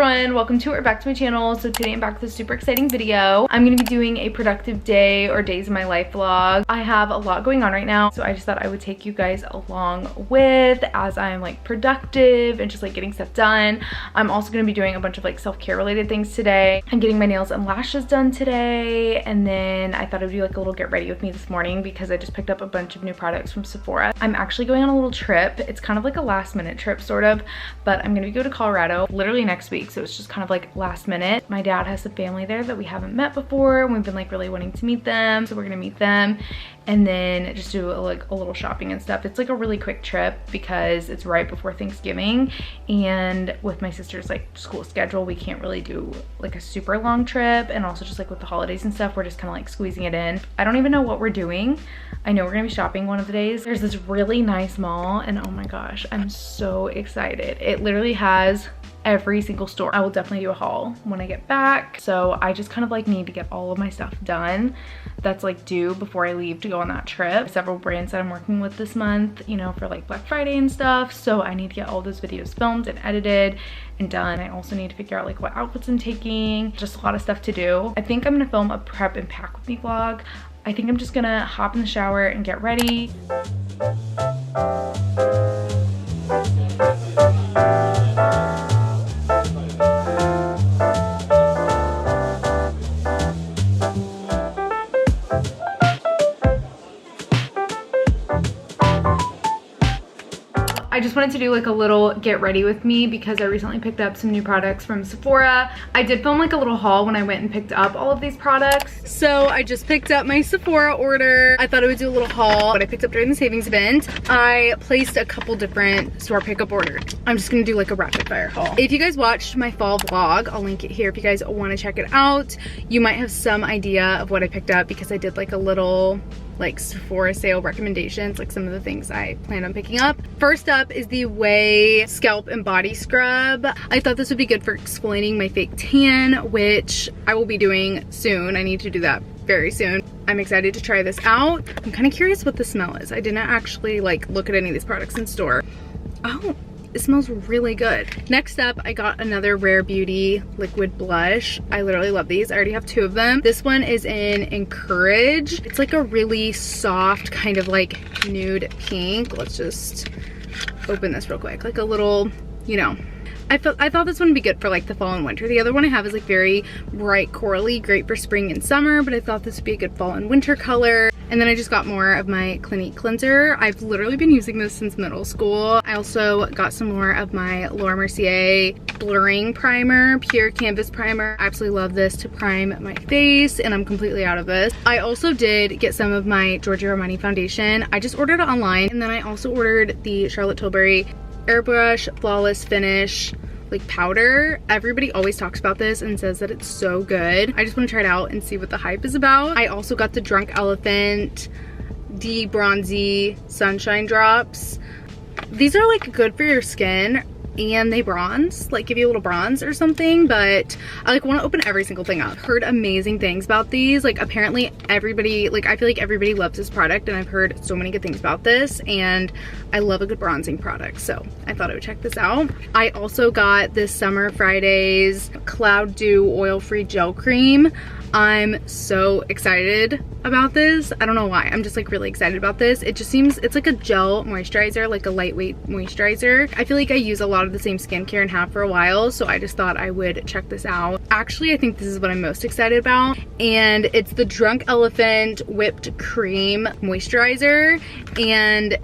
everyone, welcome to or back to my channel. So today I'm back with a super exciting video. I'm gonna be doing a productive day or days of my life vlog. I have a lot going on right now, so I just thought I would take you guys along with as I'm like productive and just like getting stuff done. I'm also gonna be doing a bunch of like self-care related things today. I'm getting my nails and lashes done today, and then I thought it would be like a little get ready with me this morning because I just picked up a bunch of new products from Sephora. I'm actually going on a little trip. It's kind of like a last minute trip sort of, but I'm gonna go to Colorado literally next week, so it's just kind of like last minute. My dad has some family there that we haven't met before, and we've been like really wanting to meet them, so we're gonna meet them and then just do like a little shopping and stuff. It's like a really quick trip because it's right before Thanksgiving, and with my sister's like school schedule we can't really do like a super long trip, and also just like with the holidays and stuff we're just kind of like squeezing it in. I don't even know what we're doing. I know we're gonna be shopping one of the days. There's this really nice mall, and oh my gosh, I'm so excited. It literally has every single store. I will definitely do a haul when I get back, so I just kind of like need to get all of my stuff done that's like due before I leave to go on that trip. Several brands that I'm working with this month, you know, for like Black Friday and stuff, so I need to get all those videos filmed and edited and done. I also need to figure out like what outfits I'm taking, just a lot of stuff to do. I think I'm gonna film a prep and pack with me vlog. I think I'm just gonna hop in the shower and get ready. I just wanted to do like a little get ready with me because I recently picked up some new products from Sephora. I did film like a little haul when I went and picked up all of these products. So I just picked up my Sephora order. I thought I would do a little haul, but I picked up during the savings event. I placed a couple different store pickup orders. I'm just gonna do like a rapid fire haul. If you guys watched my fall vlog, I'll link it here if you guys want to check it out. You might have some idea of what I picked up because I did like a little like Sephora sale recommendations, like some of the things I plan on picking up. First up is the Way Scalp and Body Scrub. I thought this would be good for exfoliating my fake tan, which I will be doing soon. I need to do that very soon. I'm excited to try this out. I'm kind of curious what the smell is. I didn't actually like look at any of these products in store. Oh, it smells really good. Next up, I got another Rare Beauty liquid blush. I literally love these. I already have two of them. This one is in Encourage. It's like a really soft kind of like nude pink. Let's just open this real quick. Like a little, you know, I thought this one would be good for like the fall and winter. The other one I have is like very bright corally, great for spring and summer, but I thought this would be a good fall and winter color. And then I just got more of my Clinique cleanser. I've literally been using this since middle school. I also got some more of my Laura Mercier blurring primer, pure canvas primer. I absolutely love this to prime my face, and I'm completely out of this. I also did get some of my Giorgio Armani foundation. I just ordered it online, and then I also ordered the Charlotte Tilbury Airbrush Flawless Finish like powder. Everybody always talks about this and says that it's so good. I just want to try it out and see what the hype is about. I also got the Drunk Elephant De-Bronzy Sunshine Drops. These are like good for your skin, and they bronze, like give you a little bronze or something, but I like want to open every single thing up. Heard amazing things about these. Like apparently everybody, like I feel like everybody loves this product, and I've heard so many good things about this, and I love a good bronzing product, so I thought I would check this out. I also got this Summer Fridays Cloud Dew Oil-Free Gel Cream. I'm so excited about this. I don't know why. I'm just like really excited about this. It just seems, it's like a gel moisturizer, like a lightweight moisturizer. I feel like I use a lot of the same skincare and have for a while, so I just thought I would check this out. Actually, I think this is what I'm most excited about, and it's the Drunk Elephant Whipped Cream Moisturizer, and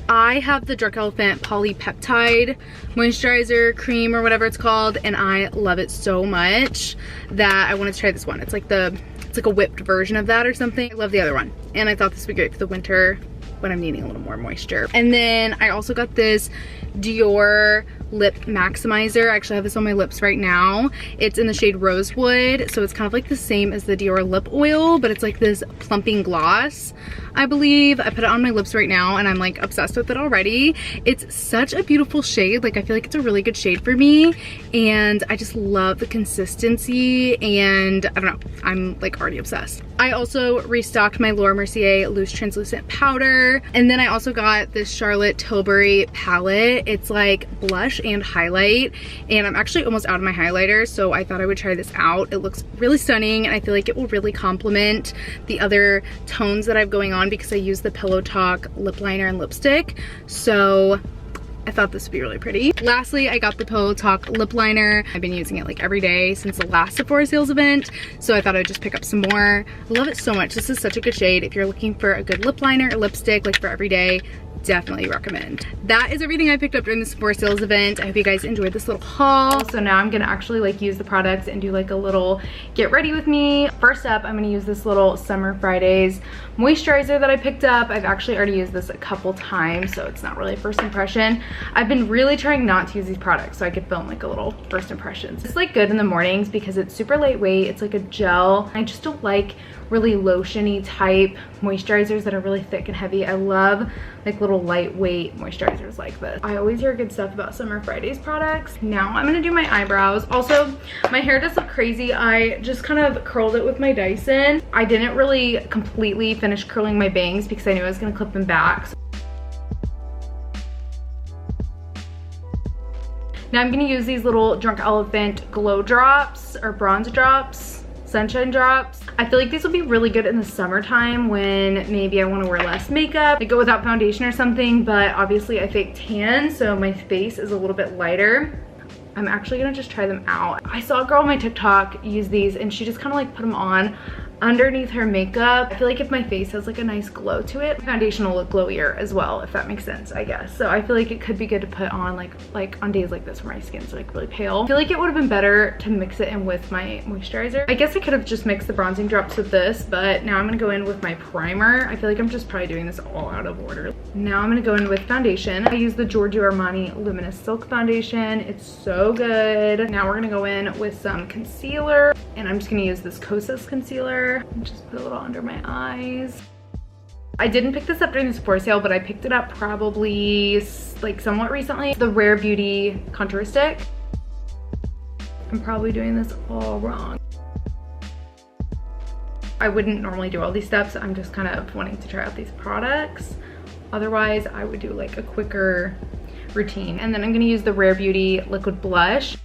I have the Drunk Elephant Polypeptide Moisturizer Cream or whatever it's called, and I love it so much that I wanted to try this one. It's like a whipped version of that or something. I love the other one, and I thought this would be great for the winter when I'm needing a little more moisture. And then I also got this Dior Lip Maximizer. I actually have this on my lips right now. It's in the shade Rosewood, so it's kind of like the same as the Dior lip oil, but it's like this plumping gloss, I believe. I put it on my lips right now, and I'm like obsessed with it already. It's such a beautiful shade. Like I feel like it's a really good shade for me, and I just love the consistency, and I don't know, I'm like already obsessed. I also restocked my Laura Mercier Loose Translucent Powder, and then I also got this Charlotte Tilbury palette. It's like blush and highlight, and I'm actually almost out of my highlighter, so I thought I would try this out. It looks really stunning, and I feel like it will really complement the other tones that I have going on because I use the Pillow Talk lip liner and lipstick. So I thought this would be really pretty. Lastly, I got the Pillow Talk lip liner. I've been using it like every day since the last Sephora sales event, so I thought I'd just pick up some more. I love it so much. This is such a good shade. If you're looking for a good lip liner or lipstick like for every day, definitely recommend. That is everything I picked up during the Sephora sales event. I hope you guys enjoyed this little haul. So now I'm gonna actually like use the products and do like a little get ready with me. First up, I'm gonna use this little Summer Fridays moisturizer that I picked up. I've actually already used this a couple times, so it's not really a first impression. I've been really trying not to use these products so I could film like a little first impressions. It's like good in the mornings because it's super lightweight. It's like a gel. I just don't like really lotiony type moisturizers that are really thick and heavy. I love like little lightweight moisturizers like this. I always hear good stuff about Summer Fridays products. Now I'm gonna do my eyebrows. Also, my hair does look crazy. I just kind of curled it with my Dyson. I didn't really completely finish curling my bangs because I knew I was gonna clip them back. Now I'm gonna use these little Drunk Elephant glow drops or bronze drops, sunshine drops. I feel like these will be really good in the summertime when maybe I want to wear less makeup. I go without foundation or something, but obviously I fake tan, so my face is a little bit lighter. I'm actually gonna just try them out. I saw a girl on my TikTok use these and she just kind of like put them on underneath her makeup. I feel like if my face has like a nice glow to it, foundation will look glowier as well, if that makes sense, I guess. So I feel like it could be good to put on like on days like this where my skin's like really pale. I feel like it would have been better to mix it in with my moisturizer. I guess I could have just mixed the bronzing drops with this, but now I'm gonna go in with my primer. I feel like I'm just probably doing this all out of order. Now I'm gonna go in with foundation. I use the Giorgio Armani Luminous Silk Foundation. It's so good. Now we're gonna go in with some concealer, and I'm just gonna use this Kosas concealer. Just put a little under my eyes. I didn't pick this up during the Sephora sale, but I picked it up probably like somewhat recently. The Rare Beauty Contour Stick. I'm probably doing this all wrong. I wouldn't normally do all these steps. I'm just kind of wanting to try out these products. Otherwise, I would do like a quicker routine. And then I'm gonna use the Rare Beauty Liquid Blush.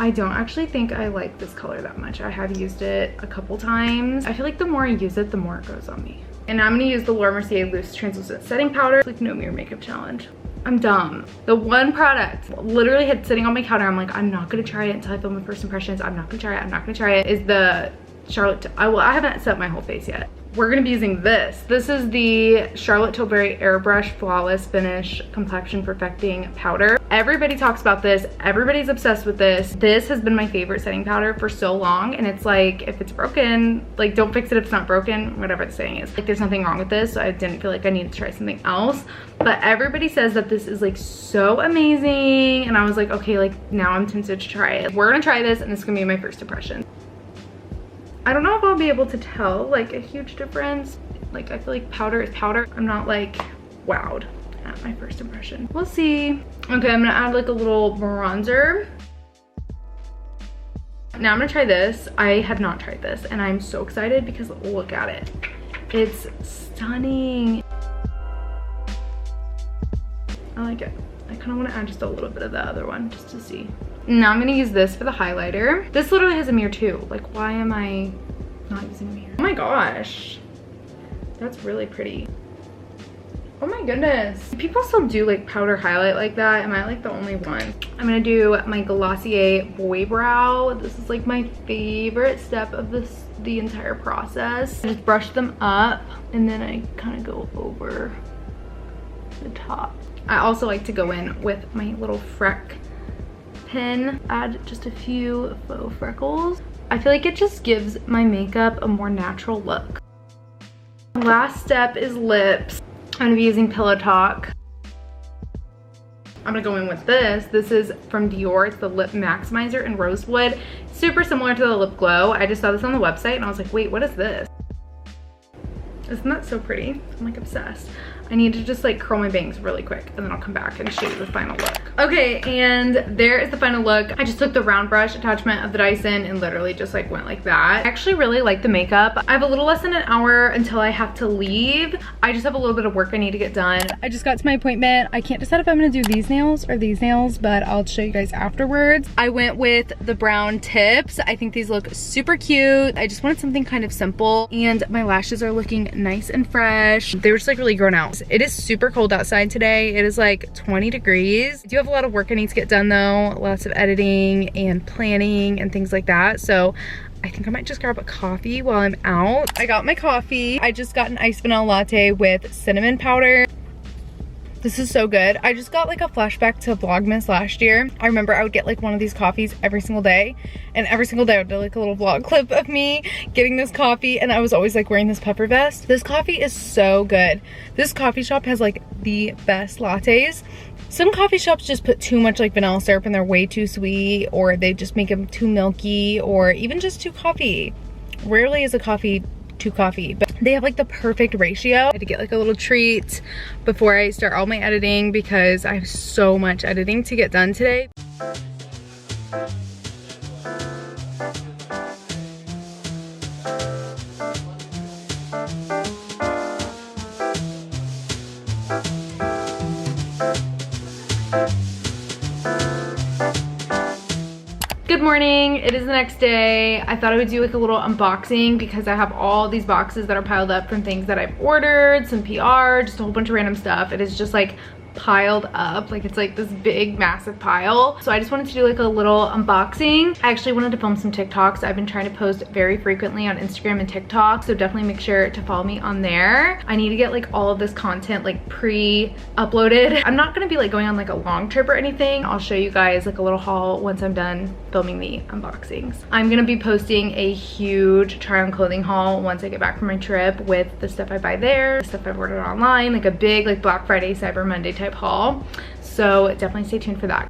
I don't actually think I like this color that much. I have used it a couple times. I feel like the more I use it, the more it grows on me. And now I'm gonna use the Laura Mercier Loose Translucent Setting Powder. It's like No Mirror Makeup Challenge. I'm dumb. The one product literally had sitting on my counter. I'm like, I'm not gonna try it until I film my first impressions. I'm not gonna try it, I'm not gonna try it. Is the Charlotte, I haven't set my whole face yet. We're gonna be using this. This is the Charlotte Tilbury Airbrush Flawless Finish Complexion Perfecting Powder. Everybody talks about this. Everybody's obsessed with this. This has been my favorite setting powder for so long, and it's like, if it's broken, like don't fix it if it's not broken, whatever the saying is. Like there's nothing wrong with this, so I didn't feel like I needed to try something else. But everybody says that this is like so amazing, and I was like, okay, like now I'm tempted to try it. We're gonna try this, and this is gonna be my first impression. I don't know if I'll be able to tell like a huge difference. Like I feel like powder is powder. I'm not like wowed at my first impression. We'll see. Okay, I'm gonna add like a little bronzer. Now I'm gonna try this. I have not tried this and I'm so excited because look at it. It's stunning. I like it. I kind of want to add just a little bit of the other one just to see. Now I'm gonna use this for the highlighter. This literally has a mirror too. Like why am I not using a mirror? Oh my gosh, that's really pretty. Oh my goodness. People still do like powder highlight like that. Am I like the only one? I'm gonna do my Glossier Boy Brow. This is like my favorite step of the entire process. I just brush them up and then I kind of go over the top. I also like to go in with my little freck pen, add just a few faux freckles. I feel like it just gives my makeup a more natural look. Last step is lips. I'm gonna be using Pillow Talk. I'm gonna go in with this. This is from Dior. It's the Lip Maximizer in Rosewood. Super similar to the Lip Glow. I just saw this on the website and I was like, wait, what is this? Isn't that so pretty? I'm like obsessed. I need to just like curl my bangs really quick and then I'll come back and show you the final look. Okay, and there is the final look. I just took the round brush attachment of the Dyson and literally just like went like that. I actually really like the makeup. I have a little less than an hour until I have to leave. I just have a little bit of work I need to get done. I just got to my appointment. I can't decide if I'm gonna do these nails or these nails, but I'll show you guys afterwards. I went with the brown tips. I think these look super cute. I just wanted something kind of simple, and my lashes are looking nice and fresh. They were just like really grown out. It is super cold outside today. It is like 20 degrees. I do have a lot of work I need to get done though. Lots of editing and planning and things like that. So I think I might just grab a coffee while I'm out. I got my coffee. I just got an iced vanilla latte with cinnamon powder. This is so good. I just got like a flashback to Vlogmas last year. I remember I would get like one of these coffees every single day, and every single day I would do like a little vlog clip of me getting this coffee, and I was always like wearing this pepper vest. This coffee is so good. This coffee shop has like the best lattes. Some coffee shops just put too much like vanilla syrup and they're way too sweet, or they just make them too milky, or even just too coffee. Rarely is a coffee too coffee, but they have like the perfect ratio. I had to get like a little treat before I start all my editing because I have so much editing to get done today. Good morning, it is the next day. I thought I would do like a little unboxing because I have all these boxes that are piled up from things that I've ordered, some PR, just a whole bunch of random stuff. It is just like piled up, like it's like this big massive pile. So I just wanted to do like a little unboxing. I actually wanted to film some TikToks. I've been trying to post very frequently on Instagram and TikTok, so definitely make sure to follow me on there. I need to get like all of this content like pre-uploaded. I'm not gonna be like going on like a long trip or anything. I'll show you guys like a little haul once I'm done filming the unboxings. I'm gonna be posting a huge try on clothing haul once I get back from my trip with the stuff I buy there, the stuff I've ordered online, like a big like Black Friday, Cyber Monday type haul. So definitely stay tuned for that.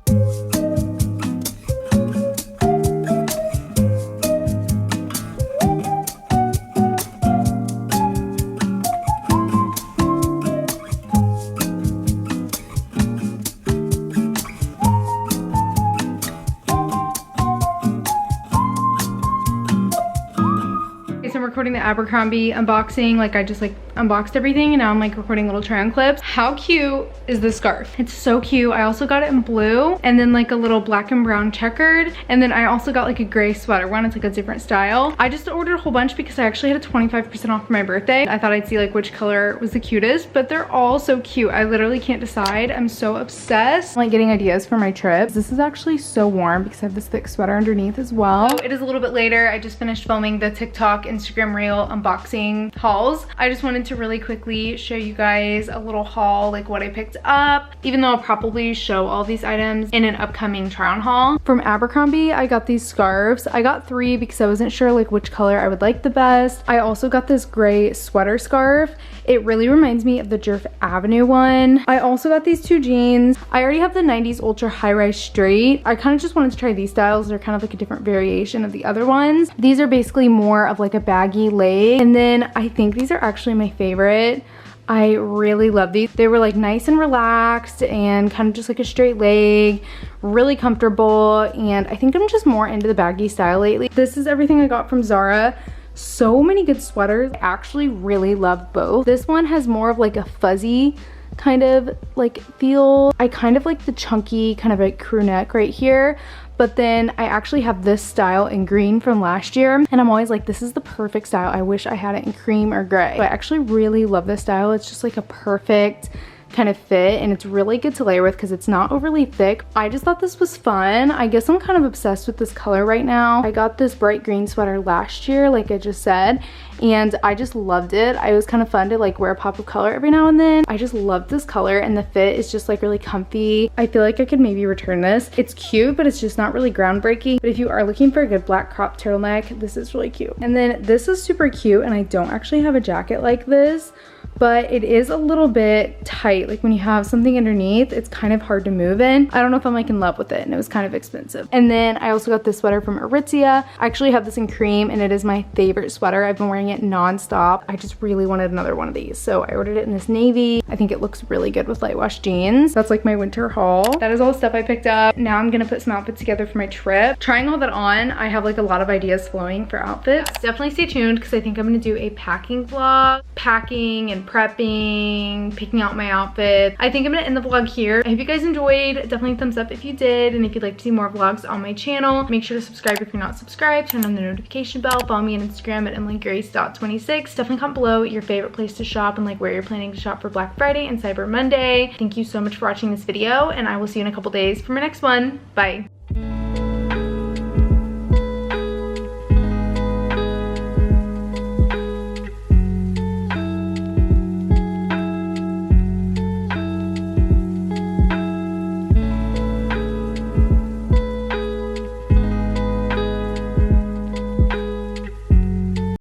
I'm recording the Abercrombie unboxing. Like I just like unboxed everything and now I'm like recording little try on clips. How cute is this scarf? It's so cute. I also got it in blue and then like a little black and brown checkered, and then I also got like a gray sweater one. It's like a different style. I just ordered a whole bunch because I actually had a 25% off for my birthday. I thought I'd see like which color was the cutest, but they're all so cute. I literally can't decide. I'm so obsessed. I'm like getting ideas for my trips. This is actually so warm because I have this thick sweater underneath as well. So it is a little bit later. I just finished filming the TikTok, Instagram Reel unboxing hauls. I just wanted to really quickly show you guys a little haul, like what I picked up, even though I'll probably show all these items in an upcoming try on haul. From Abercrombie, I got these scarves. I got 3 because I wasn't sure like which color I would like the best. I also got this gray sweater scarf. It really reminds me of the Jerf Avenue one. I also got these 2 jeans. I already have the 90s ultra high-rise straight. I kind of just wanted to try these styles. They're kind of like a different variation of the other ones. These are basically more of like a baggy leg, and then I think these are actually my favorite. I really love these. They were like nice and relaxed and kind of just like a straight leg, really comfortable, and I think I'm just more into the baggy style lately. This is everything I got from Zara. So many good sweaters. I actually really love both. This one has more of like a fuzzy kind of like feel. I kind of like the chunky kind of like crew neck right here, but then I actually have this style in green from last year, and I'm always like, this is the perfect style. I wish I had it in cream or gray. But I actually really love this style. It's just like a perfect kind of fit, and it's really good to layer with because it's not overly thick. I just thought this was fun. I guess I'm kind of obsessed with this color right now. I got this bright green sweater last year, like I just said, and I just loved it. It was kind of fun to like wear a pop of color every now and then. I just love this color, and the fit is just like really comfy. I feel like I could maybe return this. It's cute, but it's just not really groundbreaking. But if you are looking for a good black crop turtleneck, this is really cute. And then this is super cute, and I don't actually have a jacket like this, but it is a little bit tight. Like when you have something underneath, it's kind of hard to move in. I don't know if I'm like in love with it, and it was kind of expensive. And then I also got this sweater from Aritzia. I actually have this in cream, and it is my favorite sweater. I've been wearing it non-stop. I just really wanted another one of these, so I ordered it in this navy. I think it looks really good with light wash jeans. That's like my winter haul. That is all the stuff I picked up. Now I'm gonna put some outfits together for my trip. Trying all that on, I have like a lot of ideas flowing for outfits. Definitely stay tuned because I think I'm gonna do a packing vlog. Packing and prepping, picking out my outfit. I think I'm gonna end the vlog here. I hope you guys enjoyed. Definitely thumbs up if you did, and if you'd like to see more vlogs on my channel, make sure to subscribe if you're not subscribed. Turn on the notification bell. Follow me on Instagram at emilygrace.26. Definitely comment below your favorite place to shop and like where you're planning to shop for Black Friday and Cyber Monday. Thank you so much for watching this video, and I will see you in a couple days for my next one. Bye.